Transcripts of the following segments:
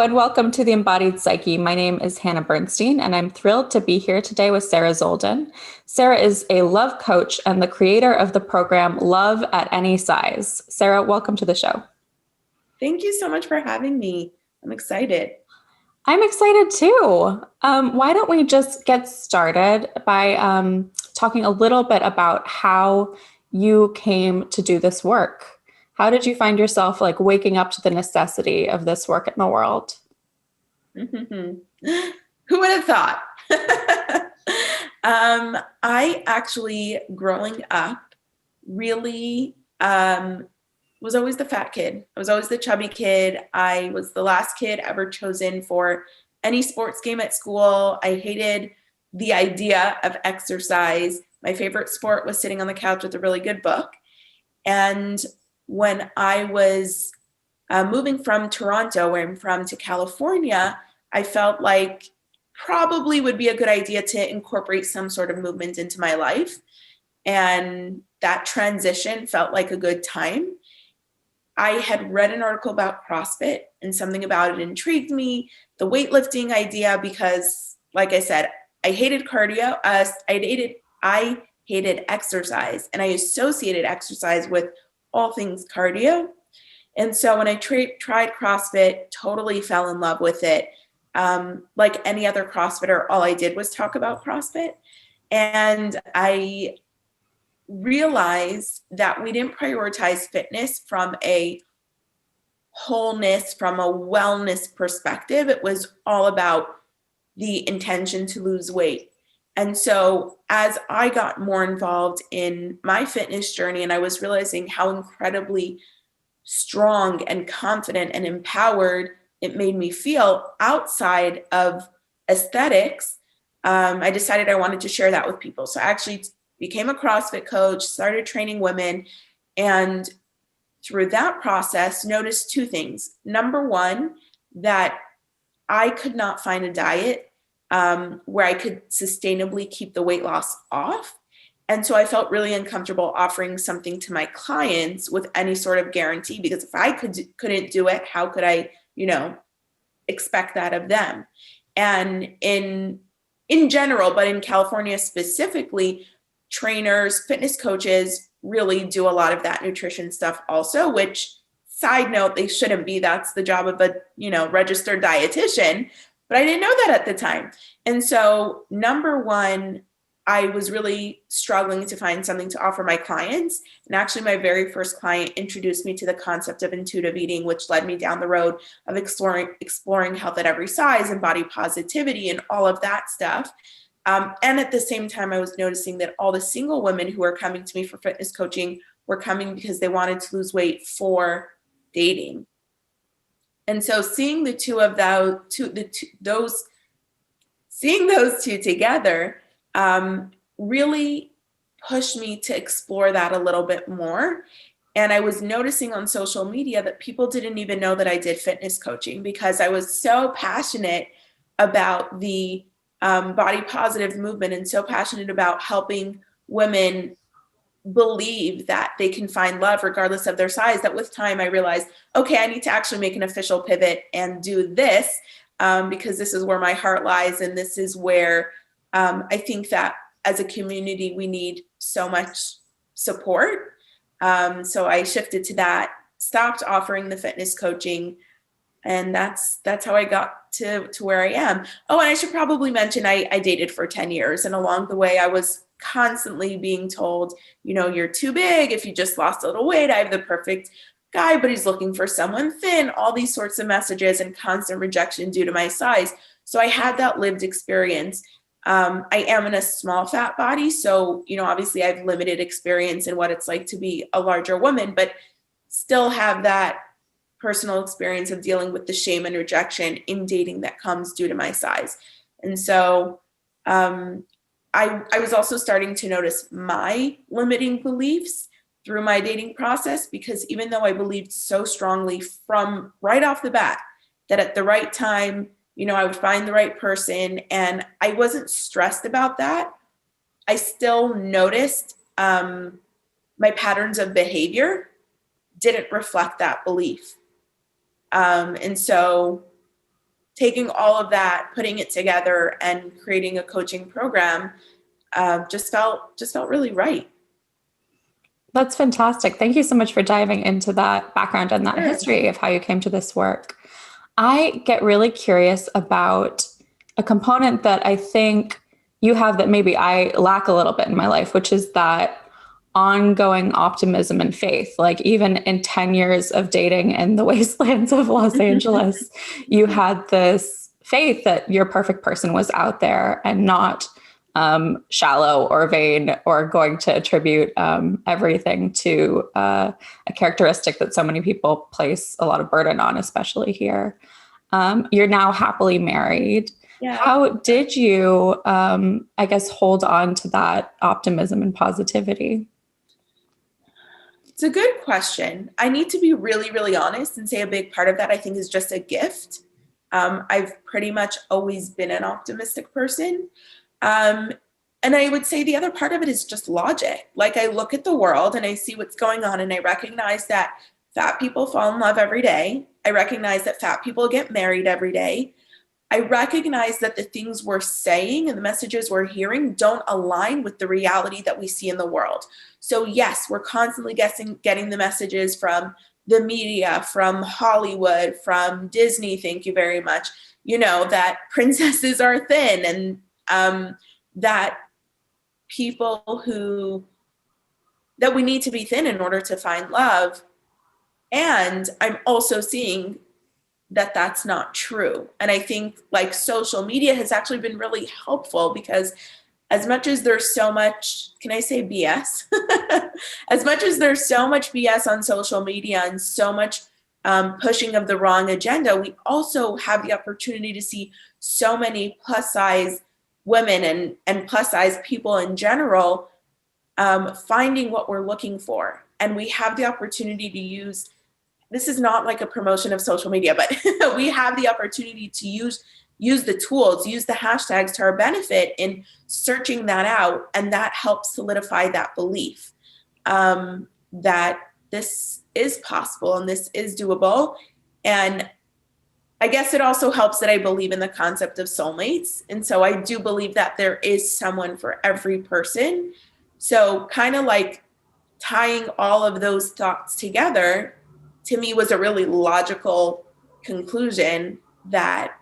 and welcome to the Embodied Psyche. My name is Hannah Bernstein, and I'm thrilled to be here today with Sara Zolden. Sara is a love coach and the creator of the program Love at Any Size. Sara, welcome to the show. Thank you so much for having me. I'm excited. I'm excited too. Why don't we just get started by talking a little bit about how you came to do this work? How did you find yourself waking up to the necessity of this work in the world? Who would have thought? I actually, growing up, really was always the fat kid. I was always the chubby kid. I was the last kid ever chosen for any sports game at school. I hated the idea of exercise. My favorite sport was sitting on the couch with a really good book. And when I was moving from Toronto, where I'm from, to California, I felt like probably would be a good idea to incorporate some sort of movement into my life. And that transition felt like a good time. I had read an article about CrossFit and something about it intrigued me, the weightlifting idea, because like I said, I hated cardio. I hated exercise, and I associated exercise with all things cardio. And so when I tried CrossFit, totally fell in love with it. Like any other CrossFitter, all I did was talk about CrossFit. And I realized that we didn't prioritize fitness from a wholeness, from a wellness perspective. It was all about the intention to lose weight. And so as I got more involved in my fitness journey, and I was realizing how incredibly strong and confident and empowered it made me feel outside of aesthetics, I decided I wanted to share that with people. So I actually became a CrossFit coach, started training women, and through that process, noticed two things. Number one, that I could not find a diet where I could sustainably keep the weight loss off. And so I felt really uncomfortable offering something to my clients with any sort of guarantee, because if I couldn't do it, how could I, expect that of them? And in general, but in California specifically, trainers, fitness coaches really do a lot of that nutrition stuff also, which, side note, they shouldn't be. That's the job of a, registered dietitian. But I didn't know that at the time. And so number one, I was really struggling to find something to offer my clients. And actually, my very first client introduced me to the concept of intuitive eating, which led me down the road of exploring health at every size and body positivity and all of that stuff. And at the same time, I was noticing that all the single women who were coming to me for fitness coaching were coming because they wanted to lose weight for dating. And so seeing the two of seeing those two together really pushed me to explore that a little bit more. And I was noticing on social media that people didn't even know that I did fitness coaching, because I was so passionate about the body positive movement and so passionate about helping women believe that they can find love regardless of their size, that with time I realized, okay, I need to actually make an official pivot and do this because this is where my heart lies. And this is where I think that as a community, we need so much support. So I shifted to that, stopped offering the fitness coaching, and that's how I got to where I am. Oh, and I should probably mention I dated for 10 years. And along the way, I was constantly being told, you're too big. If you just lost a little weight, I have the perfect guy, but he's looking for someone thin, all these sorts of messages and constant rejection due to my size. So I had that lived experience. I am in a small fat body. So, obviously I have limited experience in what it's like to be a larger woman, but still have that personal experience of dealing with the shame and rejection in dating that comes due to my size. And so I was also starting to notice my limiting beliefs through my dating process, because even though I believed so strongly from right off the bat that at the right time, I would find the right person, and I wasn't stressed about that, I still noticed my patterns of behavior didn't reflect that belief. And so taking all of that, putting it together, and creating a coaching program just felt really right. That's fantastic. Thank you so much for diving into that background and that Sure. history of how you came to this work. I get really curious about a component that I think you have that maybe I lack a little bit in my life, which is that ongoing optimism and faith. Like even in 10 years of dating in the wastelands of Los Angeles, you had this faith that your perfect person was out there and not shallow or vain or going to attribute everything to a characteristic that so many people place a lot of burden on, especially here. You're now happily married. Yeah. How did you, I guess, hold on to that optimism and positivity? It's a good question. I need to be really, really honest and say a big part of that, I think, is just a gift. I've pretty much always been an optimistic person. And I would say the other part of it is just logic. Like I look at the world and I see what's going on, and I recognize that fat people fall in love every day. I recognize that fat people get married every day. I recognize that the things we're saying and the messages we're hearing don't align with the reality that we see in the world. So yes, we're constantly getting the messages from the media, from Hollywood, from Disney, thank you very much, that princesses are thin, and that that we need to be thin in order to find love. And I'm also seeing that that's not true. And I think like social media has actually been really helpful, because as much as there's so much, can I say BS? As much as there's so much BS on social media and so much pushing of the wrong agenda, we also have the opportunity to see so many plus size women and plus size people in general finding what we're looking for. And we have the opportunity to use, this is not like a promotion of social media, but we have the opportunity to use the tools, use the hashtags to our benefit in searching that out. And that helps solidify that belief that this is possible and this is doable. And I guess it also helps that I believe in the concept of soulmates. And so I do believe that there is someone for every person. So kind of like tying all of those thoughts together, to me, was a really logical conclusion that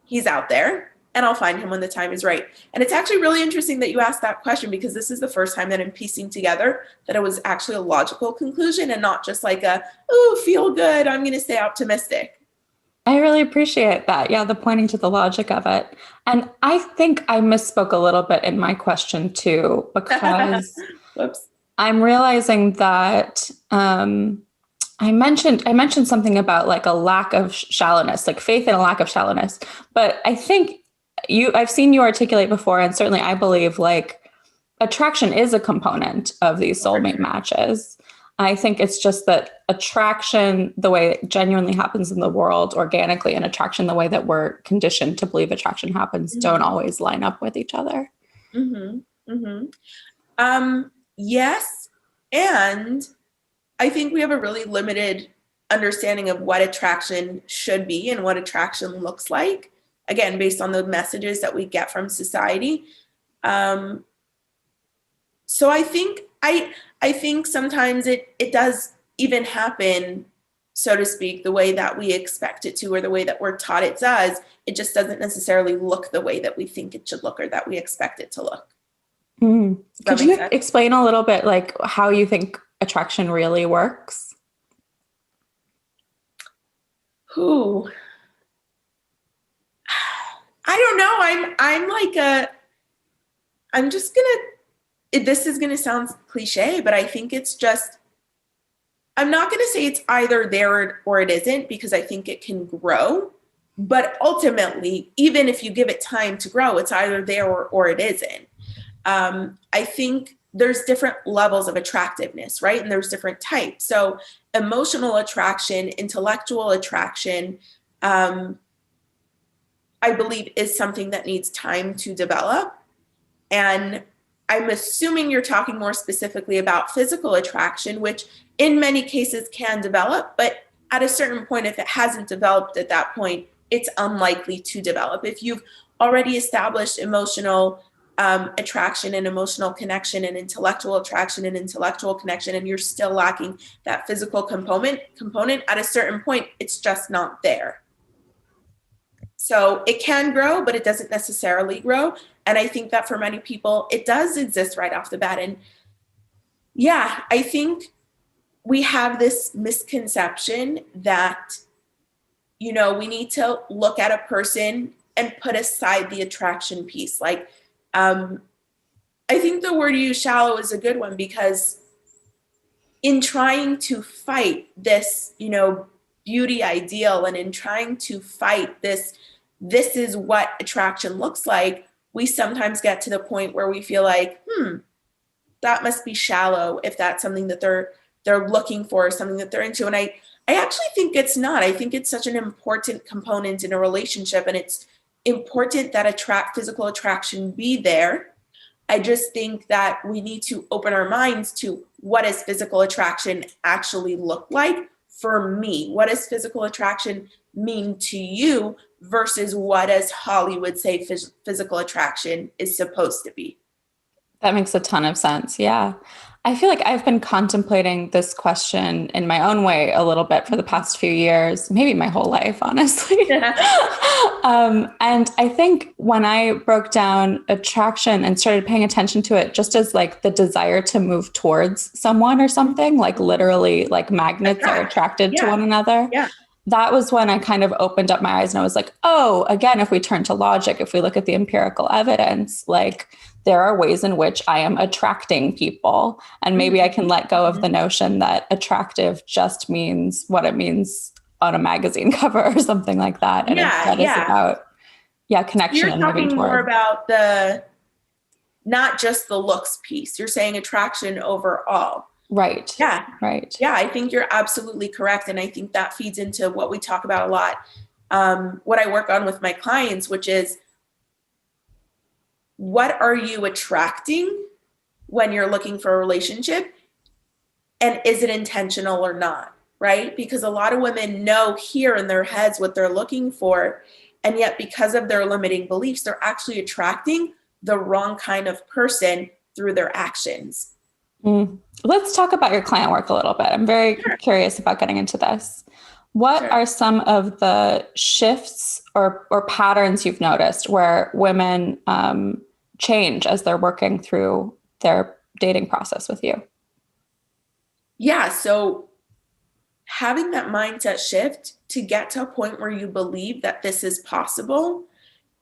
he's out there and I'll find him when the time is right. And it's actually really interesting that you asked that question, because this is the first time that I'm piecing together that it was actually a logical conclusion and not just like feel good, I'm going to stay optimistic. I really appreciate that. Yeah, the pointing to the logic of it. And I think I misspoke a little bit in my question too, because Whoops. I'm realizing that I mentioned something about like a lack of shallowness, like faith and a lack of shallowness. But I think I've seen you articulate before, and certainly I believe like attraction is a component of these soulmate matches. I think it's just that attraction, the way it genuinely happens in the world organically, and attraction, the way that we're conditioned to believe attraction happens, don't always line up with each other. Yes. And I think we have a really limited understanding of what attraction should be and what attraction looks like, again, based on the messages that we get from society. So I think sometimes it does even happen, so to speak, the way that we expect it to, or the way that we're taught it does. It just doesn't necessarily look the way that we think it should look or that we expect it to look. Could you explain a little bit like how you think attraction really works? I don't know. This is gonna sound cliche, but I think it's just, I'm not gonna say it's either there or it isn't, because I think it can grow. But ultimately, even if you give it time to grow, it's either there or it isn't. I think there's different levels of attractiveness, right? And there's different types. So emotional attraction, intellectual attraction, I believe is something that needs time to develop. And I'm assuming you're talking more specifically about physical attraction, which in many cases can develop, but at a certain point, if it hasn't developed at that point, it's unlikely to develop. If you've already established emotional attraction and emotional connection and intellectual attraction and intellectual connection, and you're still lacking that physical component at a certain point, it's just not there. So it can grow, but it doesn't necessarily grow. And I think that for many people, it does exist right off the bat. And yeah, I think we have this misconception that, you know, we need to look at a person and put aside the attraction piece. Like, I think the word you use, shallow, is a good one, because in trying to fight this, you know, beauty ideal, and in trying to fight this is what attraction looks like, we sometimes get to the point where we feel like, that must be shallow if that's something that they're looking for, something that they're into. And I actually think it's not. I think it's such an important component in a relationship, and it's important that physical attraction be there. I just think that we need to open our minds to, what does physical attraction actually look like for me? What does physical attraction mean to you versus what does Hollywood say physical attraction is supposed to be? That makes a ton of sense. Yeah. I feel like I've been contemplating this question in my own way a little bit for the past few years, maybe my whole life, honestly. And I think when I broke down attraction and started paying attention to it just as like the desire to move towards someone or something, like literally like magnets are attracted to one another. Yeah. That was when I kind of opened up my eyes and I was like, oh, again, if we turn to logic, if we look at the empirical evidence, like there are ways in which I am attracting people. And maybe I can let go of the notion that attractive just means what it means on a magazine cover or something like that. And instead it's about, connection. You're talking more about not just the looks piece. You're saying attraction overall. Right. Yeah. Right. Yeah, I think you're absolutely correct. And I think that feeds into what we talk about a lot, what I work on with my clients, which is, what are you attracting when you're looking for a relationship? And is it intentional or not? Right? Because a lot of women know here in their heads what they're looking for. And yet, because of their limiting beliefs, they're actually attracting the wrong kind of person through their actions. Let's talk about your client work a little bit. I'm very curious about getting into this. What are some of the shifts or patterns you've noticed where women change as they're working through their dating process with you? Yeah. So having that mindset shift to get to a point where you believe that this is possible,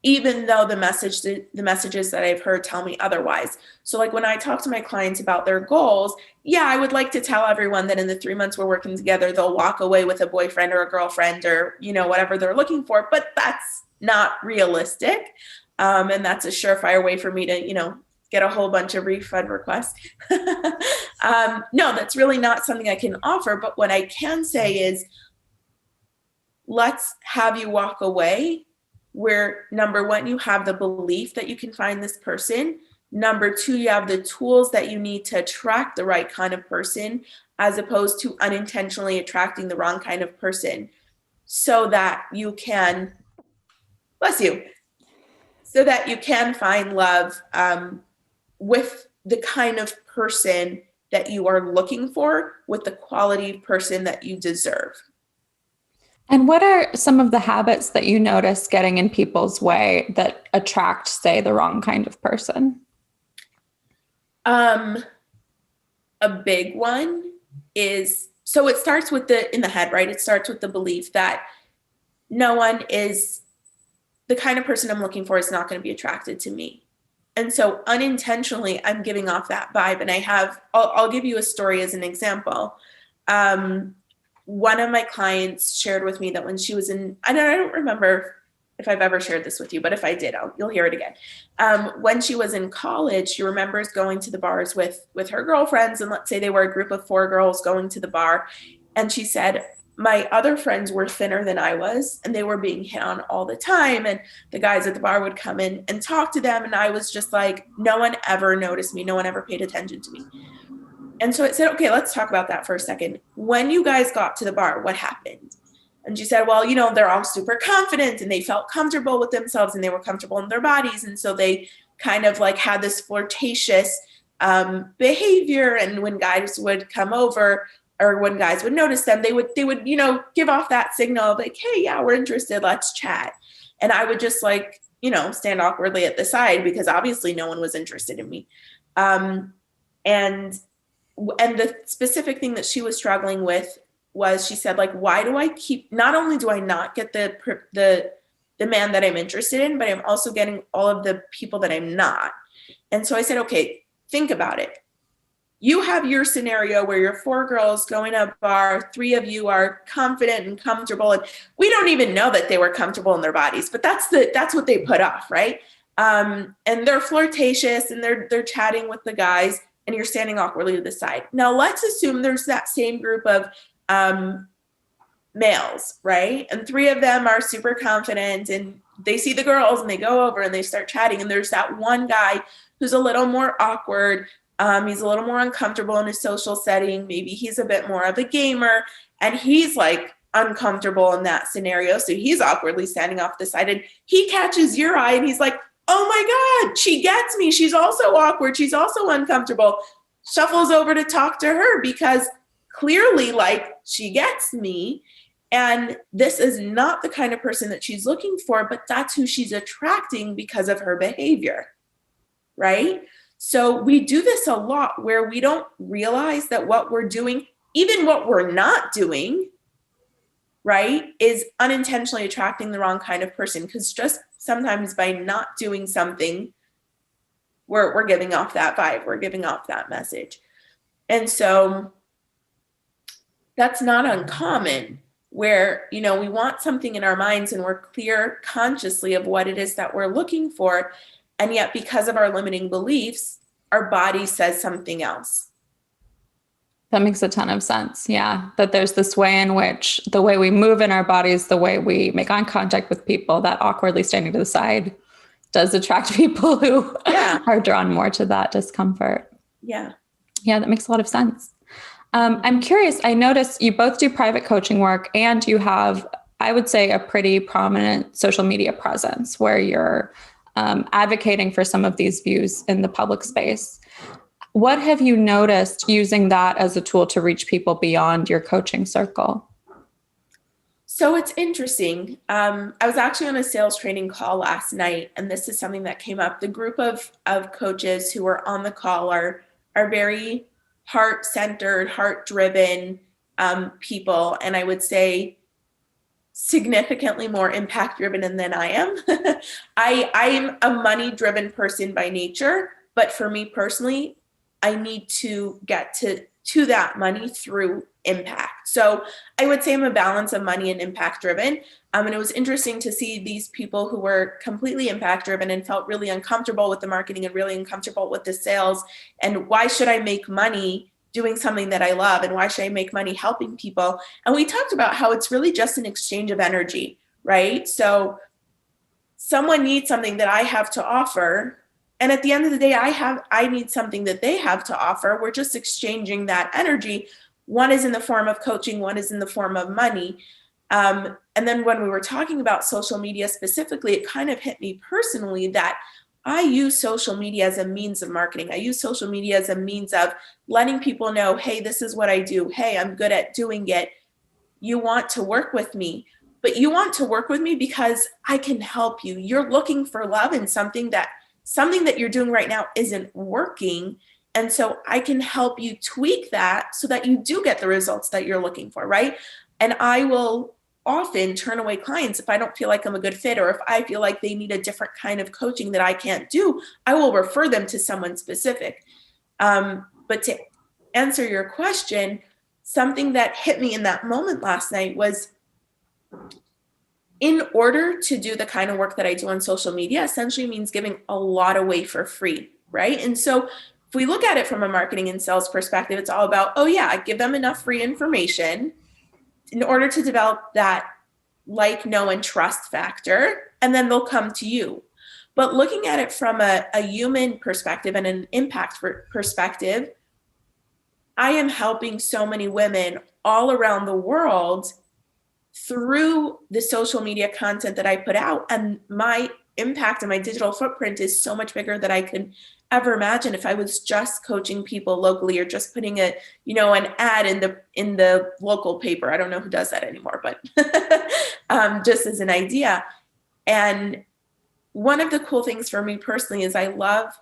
even though the messages that I've heard tell me otherwise. So like when I talk to my clients about their goals, I would like to tell everyone that in the 3 months we're working together, they'll walk away with a boyfriend or a girlfriend or, you know, whatever they're looking for, but that's not realistic. And that's a surefire way for me to, you know, get a whole bunch of refund requests. No, that's really not something I can offer. But what I can say is, let's have you walk away where, number one, you have the belief that you can find this person. Number two, you have the tools that you need to attract the right kind of person, as opposed to unintentionally attracting the wrong kind of person, so that you can, so that you can find love with the kind of person that you are looking for, with the quality of person that you deserve. And what are some of the habits that you notice getting in people's way that attract, say, the wrong kind of person? A big one is, so it starts with in the head, right? It starts with the belief that no one is the kind of person I'm looking for is not going to be attracted to me. And so unintentionally, I'm giving off that vibe. And I'll give you a story as an example. One of my clients shared with me that when she was I don't remember if I've ever shared this with you, but if I did, you'll hear it again. When she was in college, she remembers going to the bars with her girlfriends. And let's say they were a group of 4 girls going to the bar. And she said, my other friends were thinner than I was, and they were being hit on all the time. And the guys at the bar would come in and talk to them. And I was just like, no one ever noticed me. No one ever paid attention to me. And so it said, okay, let's talk about that for a second. When you guys got to the bar, what happened? And she said, well, they're all super confident and they felt comfortable with themselves and they were comfortable in their bodies. And so they kind of like had this flirtatious behavior. And when guys would come over or when guys would notice them, they would, give off that signal of like, hey, yeah, we're interested. Let's chat. And I would just like, stand awkwardly at the side because obviously no one was interested in me. And the specific thing that she was struggling with was she said, like, why do I keep, not only do I not get the man that I'm interested in, but I'm also getting all of the people that I'm not. And so I said, okay, think about it. You have your scenario where you're 4 girls going to a bar, 3 of you are confident and comfortable. And we don't even know that they were comfortable in their bodies, but that's what they put off, right? And they're flirtatious and they're chatting with the guys and you're standing awkwardly to the side. Now let's assume there's that same group of males, right? And 3 of them are super confident and they see the girls and they go over and they start chatting. And there's that one guy who's a little more awkward. He's a little more uncomfortable in a social setting. Maybe he's a bit more of a gamer and he's like uncomfortable in that scenario. So he's awkwardly standing off the side and he catches your eye and he's like, oh my God, she gets me. She's also awkward. She's also uncomfortable. Shuffles over to talk to her because clearly like she gets me. And this is not the kind of person that she's looking for, but that's who she's attracting because of her behavior, right? So we do this a lot where we don't realize that what we're doing, even what we're not doing, right, is unintentionally attracting the wrong kind of person. Because just sometimes by not doing something, we're giving off that vibe, we're giving off that message. And so that's not uncommon where, we want something in our minds and we're clear consciously of what it is that we're looking for. And yet because of our limiting beliefs, our body says something else. That makes a ton of sense. Yeah. That there's this way in which the way we move in our bodies, the way we make eye contact with people, that awkwardly standing to the side does attract people who are drawn more to that discomfort. Yeah. Yeah. That makes a lot of sense. I'm curious. I noticed you both do private coaching work and you have, I would say, a pretty prominent social media presence where you're advocating for some of these views in the public space. What have you noticed using that as a tool to reach people beyond your coaching circle? So it's interesting. I was actually on a sales training call last night, and this is something that came up. The group of coaches who were on the call are very heart-centered, heart-driven people, and I would say significantly more impact-driven than I am. I am a money-driven person by nature, but for me personally, I need to get to that money through impact. So I would say I'm a balance of money and impact driven. And it was interesting to see these people who were completely impact driven and felt really uncomfortable with the marketing and really uncomfortable with the sales. And why should I make money doing something that I love? And why should I make money helping people? And we talked about how it's really just an exchange of energy, right? So someone needs something that I have to offer. And at the end of the day, I need something that they have to offer. We're just exchanging that energy. One is in the form of coaching, one is in the form of money. And then when we were talking about social media specifically, it kind of hit me personally that I use social media as a means of marketing. I use social media as a means of letting people know, hey, this is what I do. Hey, I'm good at doing it. You want to work with me, but you want to work with me because I can help you. You're looking for love in something that you're doing right now isn't working. And so I can help you tweak that so that you do get the results that you're looking for, right? And I will often turn away clients if I don't feel like I'm a good fit, or if I feel like they need a different kind of coaching that I can't do, I will refer them to someone specific. But to answer your question, something that hit me in that moment last night was, in order to do the kind of work that I do on social media, essentially means giving a lot away for free, right? And so if we look at it from a marketing and sales perspective, it's all about, oh yeah, give them enough free information in order to develop that like, know, and trust factor, and then they'll come to you. But looking at it from a human perspective and an impact perspective, I am helping so many women all around the world through the social media content that I put out, and my impact and my digital footprint is so much bigger than I could ever imagine if I was just coaching people locally or just putting an ad in the local paper. I don't know who does that anymore, but just as an idea. And one of the cool things for me personally is I love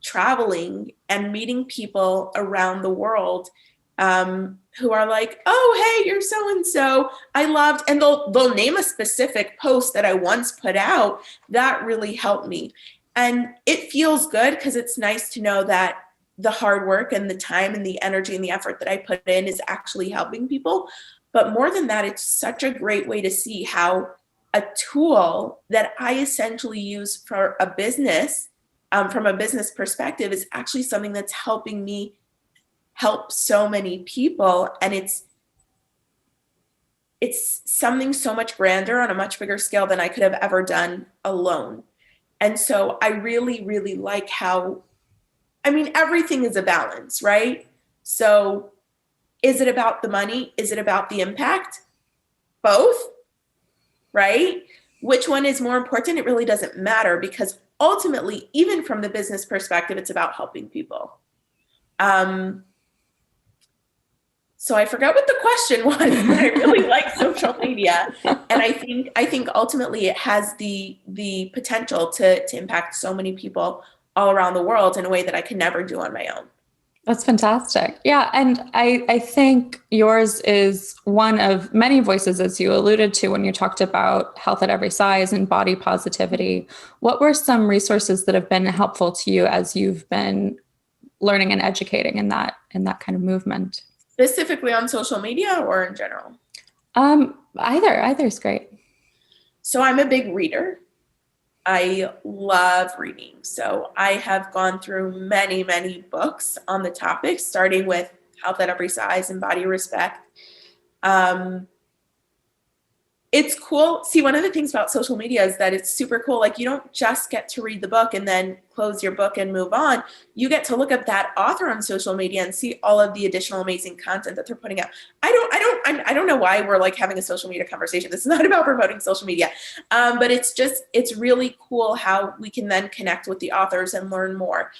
traveling and meeting people around the world who are like, oh, hey, you're so-and-so. I loved, and they'll name a specific post that I once put out that really helped me. And it feels good because it's nice to know that the hard work and the time and the energy and the effort that I put in is actually helping people. But more than that, it's such a great way to see how a tool that I essentially use for a business, from a business perspective, is actually something that's helping me help so many people. And it's something so much grander on a much bigger scale than I could have ever done alone. And so I really, really like how, everything is a balance, right? So is it about the money? Is it about the impact? Both, right? Which one is more important? It really doesn't matter, because ultimately, even from the business perspective, it's about helping people. So I forgot what the question was, but I really like social media. And I think ultimately it has the potential to impact so many people all around the world in a way that I can never do on my own. That's fantastic. Yeah. And I think yours is one of many voices, as you alluded to when you talked about health at every size and body positivity. What were some resources that have been helpful to you as you've been learning and educating in that kind of movement? Specifically on social media or in general? Either is great. So I'm a big reader. I love reading. So I have gone through many, many books on the topic, starting with Health at Every Size and Body Respect. It's cool. See, one of the things about social media is that it's super cool. Like, you don't just get to read the book and then close your book and move on. You get to look up that author on social media and see all of the additional amazing content that they're putting out. I don't know why we're like having a social media conversation. This is not about promoting social media, but it's really cool how we can then connect with the authors and learn more.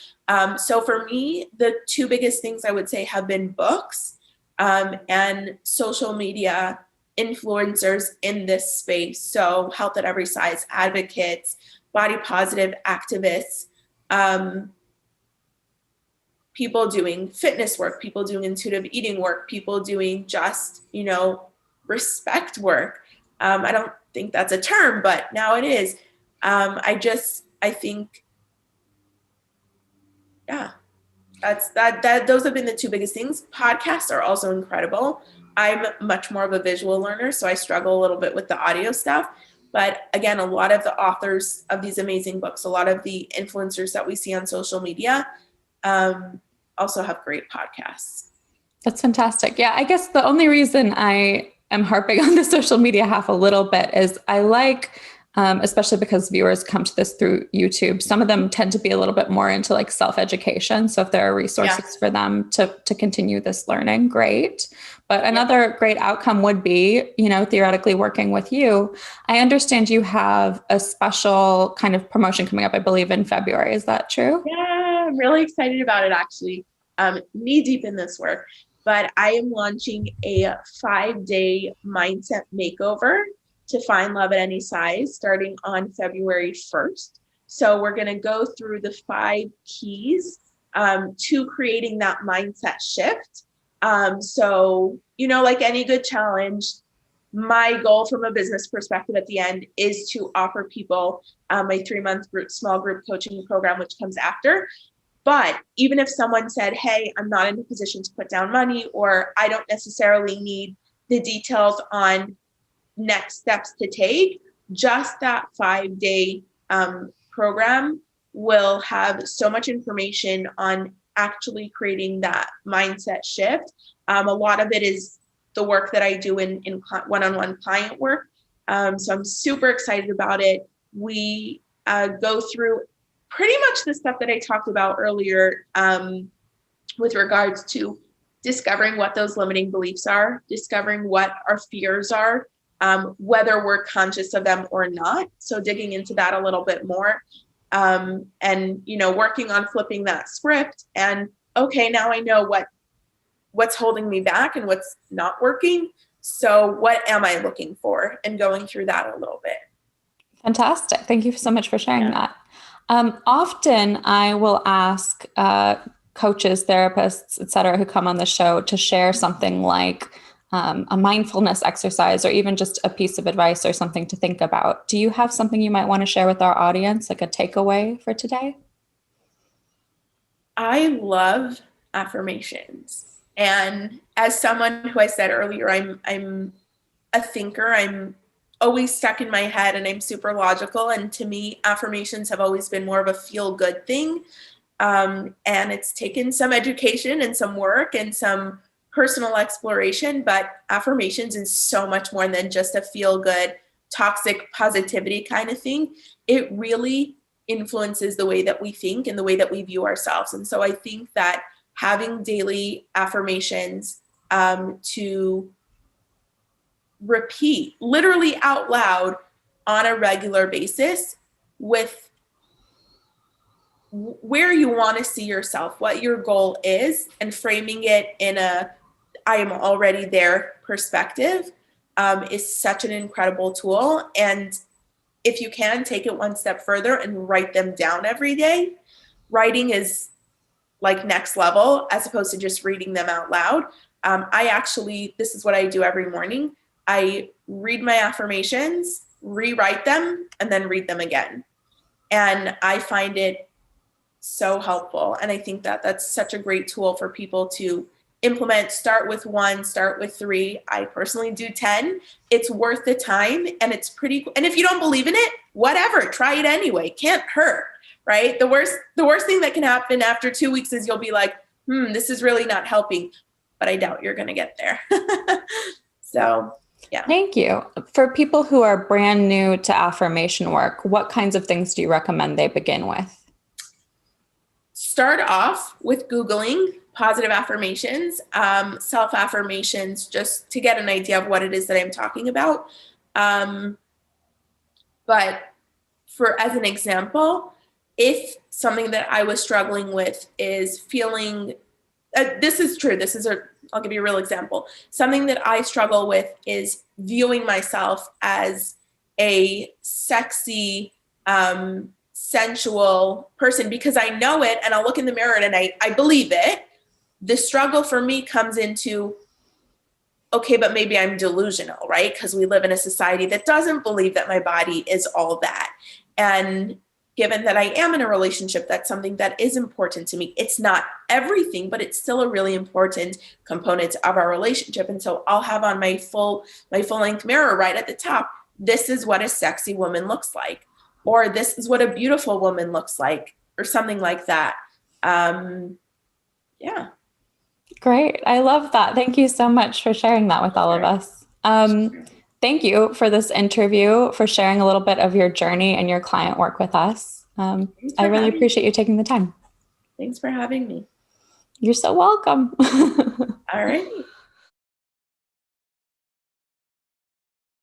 So for me, the two biggest things I would say have been books and social media influencers in this space. So Health at Every Size advocates, body positive activists, people doing fitness work, people doing intuitive eating work, people doing just, respect work. I don't think that's a term, but now it is. I think, yeah, those have been the two biggest things. Podcasts are also incredible. I'm much more of a visual learner, so I struggle a little bit with the audio stuff. But again, a lot of the authors of these amazing books, a lot of the influencers that we see on social media also have great podcasts. That's fantastic. Yeah, I guess the only reason I am harping on the social media half a little bit is I like, especially because viewers come to this through YouTube, some of them tend to be a little bit more into like self-education. So if there are resources for them to continue this learning, great. But another great outcome would be, theoretically working with you. I understand you have a special kind of promotion coming up, I believe, in February. Is that true? Yeah, I'm really excited about it, actually. Knee deep in this work. But I am launching a 5-day mindset makeover to find love at any size, starting on February 1st. So we're going to go through the 5 keys to creating that mindset shift. So, like any good challenge, my goal from a business perspective at the end is to offer people my 3-month small group coaching program, which comes after. But even if someone said, hey, I'm not in a position to put down money, or I don't necessarily need the details on next steps to take, just that 5-day program will have so much information on actually creating that mindset shift. A lot of it is the work that I do in one-on-one client work. So I'm super excited about it. We go through pretty much the stuff that I talked about earlier with regards to discovering what those limiting beliefs are, discovering what our fears are, whether we're conscious of them or not. So digging into that a little bit more, and, you know, working on flipping that script and, okay, now I know what's holding me back and what's not working. So what am I looking for? And going through that a little bit. Fantastic. Thank you so much for sharing that. Often I will ask coaches, therapists, et cetera, who come on the show to share something like a mindfulness exercise or even just a piece of advice or something to think about. Do you have something you might want to share with our audience, like a takeaway for today? I love affirmations. And as someone who I said earlier, I'm a thinker. I'm always stuck in my head and I'm super logical. And to me, affirmations have always been more of a feel-good thing. And it's taken some education and some work and some personal exploration, but affirmations is so much more than just a feel-good, toxic positivity kind of thing. It really influences the way that we think and the way that we view ourselves. And so I think that having daily affirmations to repeat literally out loud on a regular basis with where you want to see yourself, what your goal is, and framing it in a I am already there perspective is such an incredible tool. And if you can, take it one step further and write them down every day. Writing is like next level as opposed to just reading them out loud. This is what I do every morning. I read my affirmations, rewrite them, and then read them again. And I find it so helpful. And I think that that's such a great tool for people to implement. Start with 1, start with 3. I personally do 10. It's worth the time and it's pretty cool. And if you don't believe in it, whatever, try it anyway. Can't hurt, right? The worst thing that can happen after 2 weeks is you'll be like, this is really not helping, but I doubt you're going to get there. So, yeah. Thank you. For people who are brand new to affirmation work, what kinds of things do you recommend they begin with? Start off with Googling positive affirmations, self-affirmations, just to get an idea of what it is that I'm talking about. But as an example, if something that I was struggling with is feeling, this is true. I'll give you a real example. Something that I struggle with is viewing myself as a sexy, sensual person because I know it and I'll look in the mirror and I believe it. The struggle for me comes into, okay, but maybe I'm delusional, right? Because we live in a society that doesn't believe that my body is all that. And given that I am in a relationship, that's something that is important to me. It's not everything, but it's still a really important component of our relationship. And so I'll have on my full length mirror right at the top, this is what a sexy woman looks like, or this is what a beautiful woman looks like, or something like that. Yeah. Great. I love that. Thank you so much for sharing that with all of us. Thank you for this interview, for sharing a little bit of your journey and your client work with us. I really appreciate you taking the time. Thanks for having me. You're so welcome. All right.